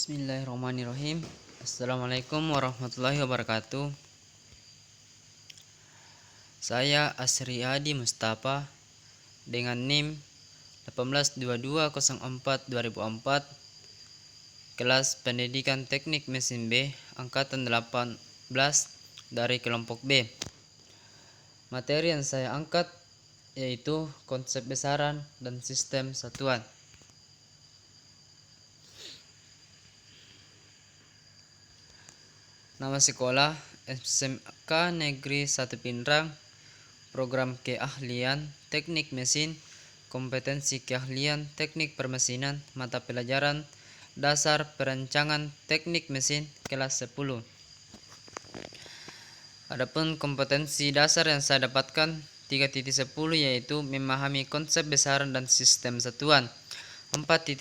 Bismillahirrahmanirrahim. Assalamualaikum warahmatullahi wabarakatuh. Saya Asri Adi Mustafa dengan NIM 182204-2004, kelas Pendidikan Teknik Mesin B, angkatan 18 dari kelompok B. Materi yang saya angkat yaitu konsep besaran dan sistem satuan. Nama sekolah SMK Negeri 1 Pindrang, program keahlian teknik mesin, kompetensi keahlian teknik permesinan, mata pelajaran dasar perancangan teknik mesin kelas 10. Adapun kompetensi dasar yang saya dapatkan 3.10 yaitu memahami konsep besaran dan sistem satuan. 4.10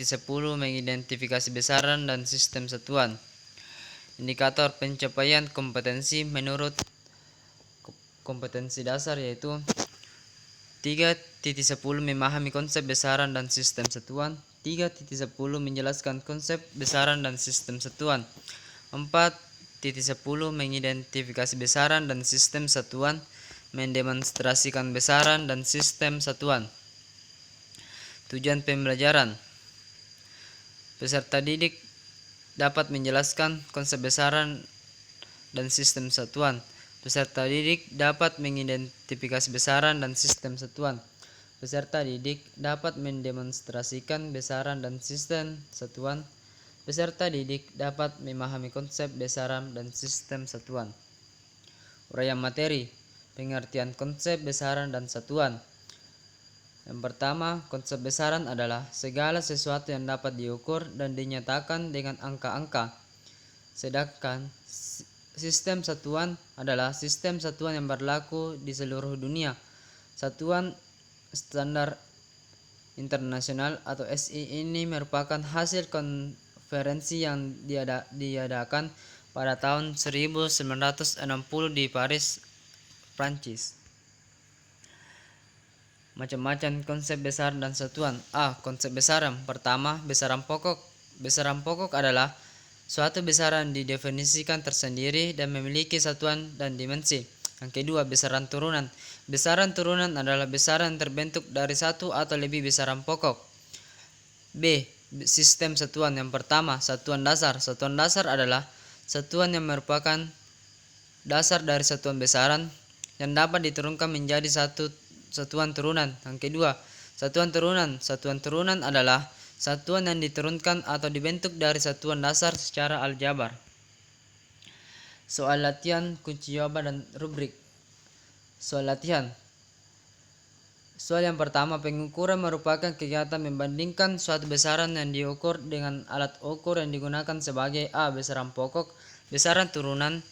mengidentifikasi besaran dan sistem satuan. Indikator pencapaian kompetensi menurut kompetensi dasar yaitu 3.10 memahami konsep besaran dan sistem satuan, 3.10 menjelaskan konsep besaran dan sistem satuan, 4.10 mengidentifikasi besaran dan sistem satuan, mendemonstrasikan besaran dan sistem satuan. Tujuan pembelajaran: peserta didik dapat menjelaskan konsep besaran dan sistem satuan. Peserta didik dapat mengidentifikasi besaran dan sistem satuan. Peserta didik dapat mendemonstrasikan besaran dan sistem satuan. Peserta didik dapat memahami konsep besaran dan sistem satuan. Uraian materi: pengertian konsep besaran dan satuan. Yang pertama, konsep besaran adalah segala sesuatu yang dapat diukur dan dinyatakan dengan angka-angka. Sedangkan sistem satuan adalah sistem satuan yang berlaku di seluruh dunia. Satuan standar internasional atau SI ini merupakan hasil konferensi yang diadakan pada tahun 1960 di Paris, Prancis. Macam-macam konsep besaran dan satuan. Konsep besaran. Pertama, besaran pokok. Besaran pokok adalah suatu besaran didefinisikan tersendiri dan memiliki satuan dan dimensi. Yang kedua, besaran turunan. Besaran turunan adalah besaran terbentuk dari satu atau lebih besaran pokok. B. Sistem satuan. Yang pertama, satuan dasar. Satuan dasar adalah satuan yang merupakan dasar dari satuan besaran yang dapat diturunkan menjadi satuan turunan. Yang kedua, satuan turunan. Satuan turunan adalah satuan yang diturunkan atau dibentuk dari satuan dasar secara aljabar. Soal latihan, kunci jawaban dan rubrik. Soal latihan. Soal yang pertama, pengukuran merupakan kegiatan membandingkan suatu besaran yang diukur dengan alat ukur yang digunakan sebagai A. Besaran pokok, besaran turunan,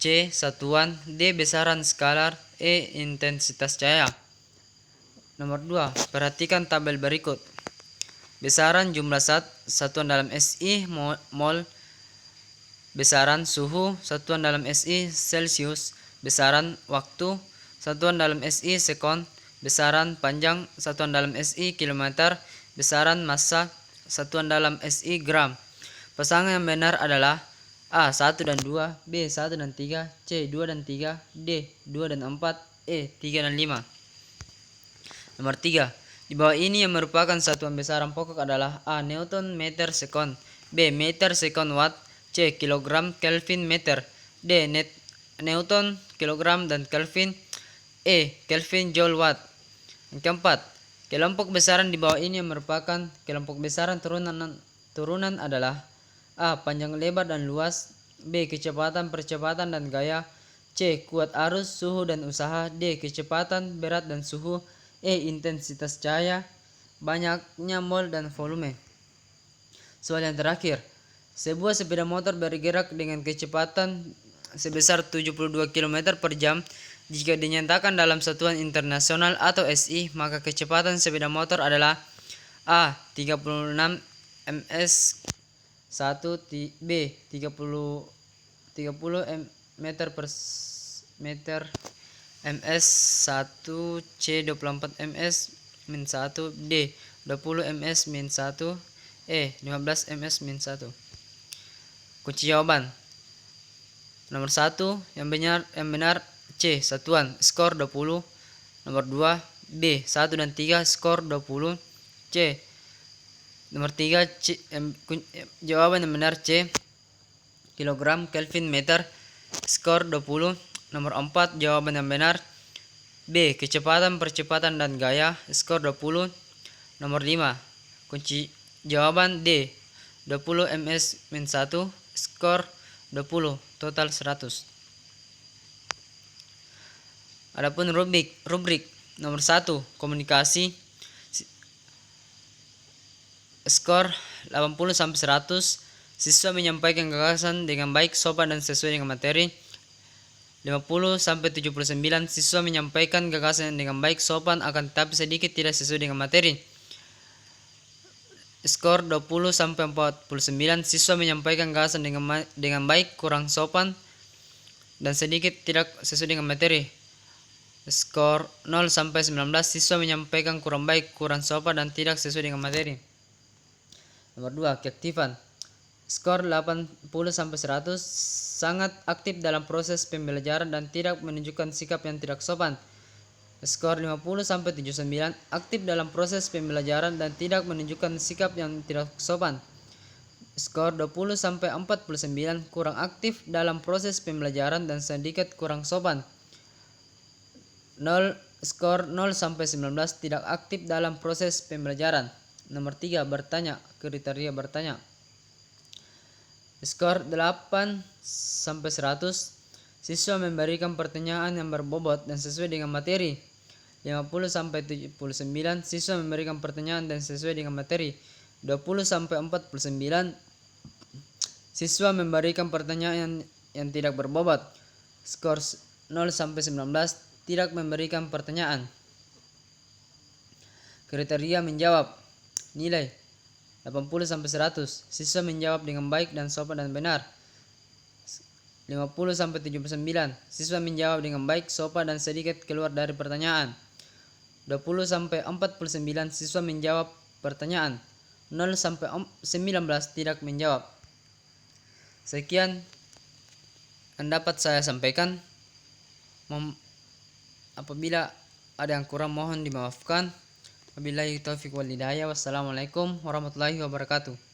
C. Satuan, D. Besaran skalar, E. Intensitas cahaya. Nomor 2. Perhatikan tabel berikut. Besaran jumlah satuan dalam SI mol, besaran suhu satuan dalam SI Celsius, besaran waktu satuan dalam SI sekon, besaran panjang satuan dalam SI kilometer, besaran massa satuan dalam SI gram. Pasangan yang benar adalah A. 1 dan 2, B. 1 dan 3, C. 2 dan 3, D. 2 dan 4, E. 3 dan 5. Nomor 3. Di bawah ini yang merupakan satuan besaran pokok adalah A. Newton meter sekon, B. meter sekon watt, C. kilogram kelvin meter, D. Newton kilogram dan kelvin, E. kelvin joule watt. Yang keempat, kelompok besaran di bawah ini yang merupakan kelompok besaran turunan adalah A. panjang lebar dan luas, B. kecepatan percepatan dan gaya, C. kuat arus suhu dan usaha, D. kecepatan berat dan suhu, E. intensitas cahaya, banyaknya mol dan volume. Soal yang terakhir, sebuah sepeda motor bergerak dengan kecepatan sebesar 72 km per jam. Jika dinyatakan dalam satuan internasional atau SI, maka kecepatan sepeda motor adalah A. 36 ms 1, B. 30 meter per meter ms 1, C. 24 ms min 1, D. 20 ms min 1, 15 ms min 1. Kunci jawaban. Nomor 1 yang benar C satuan skor 20. Nomor 2 B 1 dan 3 skor 20. C. Nomor 3 jawaban yang benar C kilogram Kelvin meter skor 20. Nomor 4 jawaban yang benar B kecepatan, percepatan dan gaya skor 20. Nomor 5 kunci jawaban D 20 ms min 1 skor 20 total 100. Adapun rubrik nomor 1 komunikasi skor 80 sampai 100. Siswa menyampaikan gagasan dengan baik, sopan dan sesuai dengan materi. 50 sampai 79. Siswa menyampaikan gagasan dengan baik, sopan akan tetapi sedikit tidak sesuai dengan materi. Skor 20 sampai 49. Siswa menyampaikan gagasan dengan baik, kurang sopan dan sedikit tidak sesuai dengan materi. Skor 0 sampai 19. Siswa menyampaikan kurang baik, kurang sopan dan tidak sesuai dengan materi. Nomor 2 keaktifan. Skor 80 sampai 100. Sangat aktif dalam proses pembelajaran dan tidak menunjukkan sikap yang tidak sopan. Skor 50 sampai 79. Aktif dalam proses pembelajaran dan tidak menunjukkan sikap yang tidak sopan. Skor 20 sampai 49. Kurang aktif dalam proses pembelajaran dan sedikit kurang sopan. Skor 0 sampai 19. Tidak aktif dalam proses pembelajaran. Nomor 3 bertanya, kriteria bertanya. Skor 8 sampai 100. Siswa memberikan pertanyaan yang berbobot dan sesuai dengan materi. 50 sampai 79. Siswa memberikan pertanyaan dan sesuai dengan materi. 20 sampai 49. Siswa memberikan pertanyaan yang tidak berbobot. Skor 0 sampai 19. Tidak memberikan pertanyaan. Kriteria menjawab. Nilai 80 sampai 100. Siswa menjawab dengan baik dan sopan dan benar. 50 sampai 79. Siswa menjawab dengan baik, sopan dan sedikit keluar dari pertanyaan. 20 sampai 49. Siswa menjawab pertanyaan. 0 sampai 19 tidak menjawab. Sekian yang dapat saya sampaikan. Apabila ada yang kurang mohon dimaafkan. Wabillahi taufiq wal hidayah. Wassalamualaikum warahmatullahi wabarakatuh.